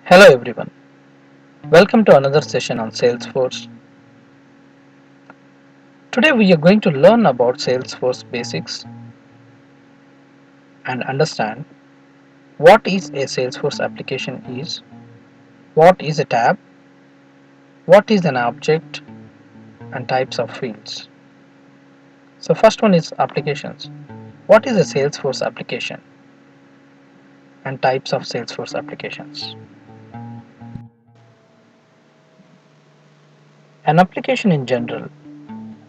Hello everyone, welcome to another session on Salesforce. Today we are going to learn about Salesforce Basics and understand what is a Salesforce application is, what is a tab, what is an object and types of fields. So first one is applications. What is a Salesforce application and types of Salesforce applications? An application in general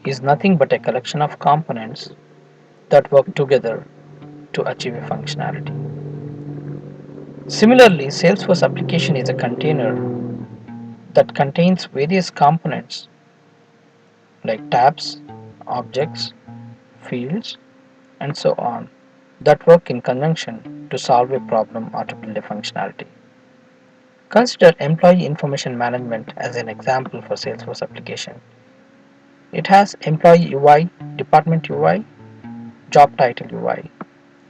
is nothing but a collection of components that work together to achieve a functionality. Similarly, Salesforce application is a container that contains various components like tabs, objects, fields, and so on that work in conjunction to solve a problem or to build a functionality. Consider employee information management as an example for Salesforce application. It has employee UI, department UI, job title UI,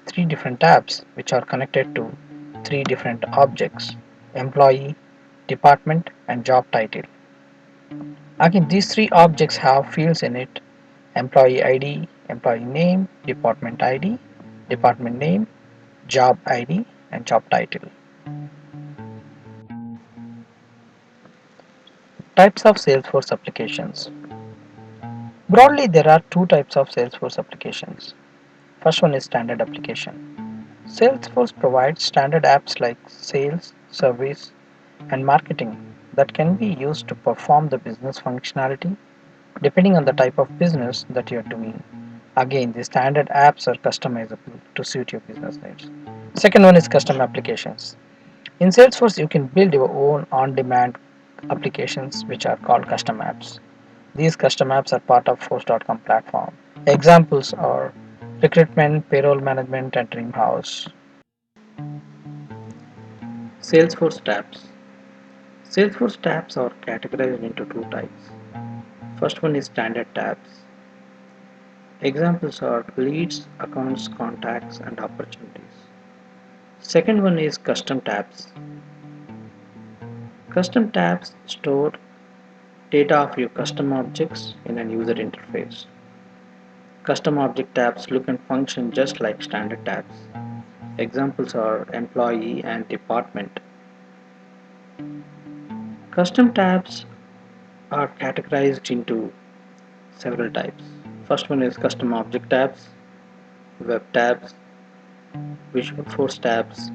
three different tabs which are connected to three different objects: employee, department, and job title. Again, these three objects have fields in it: employee ID, employee name, department ID, department name, job ID, and job title. Types of Salesforce applications. Broadly, there are two types of Salesforce applications. First one is standard application. Salesforce provides standard apps like sales, service, and marketing that can be used to perform the business functionality depending on the type of business that you're doing. Again, the standard apps are customizable to suit your business needs. Second one is custom applications. In Salesforce, you can build your own on-demand applications which are called custom apps. These custom apps are part of Force.com platform. Examples are recruitment, payroll management, and Dreamhouse. Salesforce tabs. Salesforce tabs are categorized into two types. First one is standard tabs. Examples are leads, accounts, contacts, and opportunities. Second one is custom tabs. Custom tabs store data of your custom objects in a user interface. Custom object tabs look and function just like standard tabs. Examples are employee and department. Custom tabs are categorized into several types. First one is custom object tabs, web tabs, visual force tabs,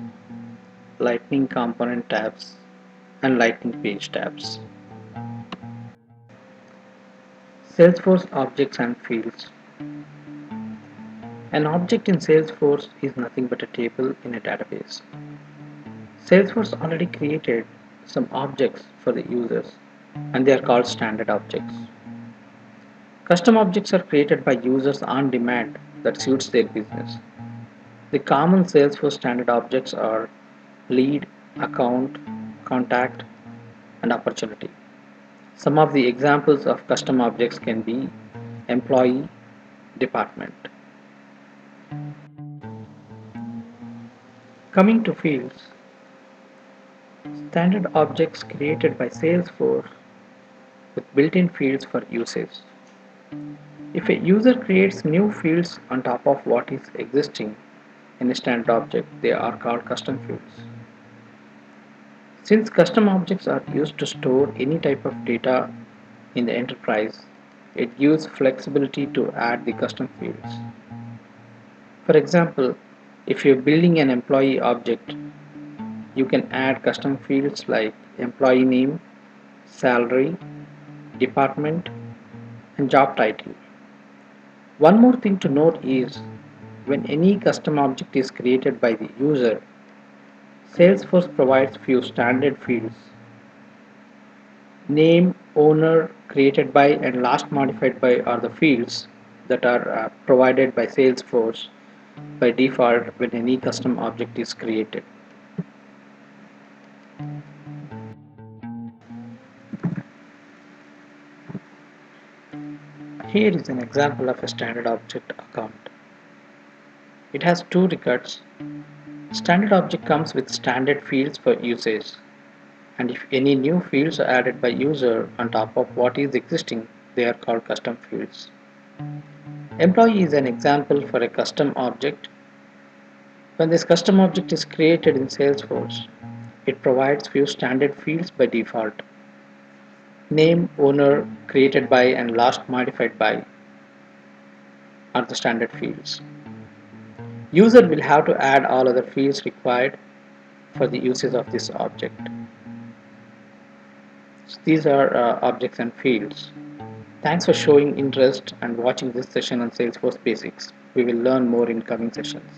lightning component tabs, and lightning page tabs. Salesforce objects and fields. An object in Salesforce is nothing but a table in a database. Salesforce already created some objects for the users, and they are called standard objects. Custom objects are created by users on demand that suits their business. The common Salesforce standard objects are lead, account, contact, and opportunity. Some of the examples of custom objects can be employee, department. Coming to fields, standard objects created by Salesforce with built-in fields for usage. If a user creates new fields on top of what is existing in a standard object, they are called custom fields. Since custom objects are used to store any type of data in the enterprise, it gives flexibility to add the custom fields. For example, if you're building an employee object, you can add custom fields like employee name, salary, department, and job title. One more thing to note is when any custom object is created by the user, Salesforce provides few standard fields: name, owner, created by, and last modified by are the fields that are provided by Salesforce by default when any custom object is created. Here is an example of a standard object account. It has two records. Standard object comes with standard fields for usage. And if any new fields are added by user on top of what is existing, they are called custom fields. Employee is an example for a custom object. When this custom object is created in Salesforce, it provides few standard fields by default. Name, owner, created by, and last modified by are the standard fields. User will have to add all other fields required for the usage of this object. So these are objects and fields. Thanks for showing interest and watching this session on Salesforce Basics. We will learn more in coming sessions.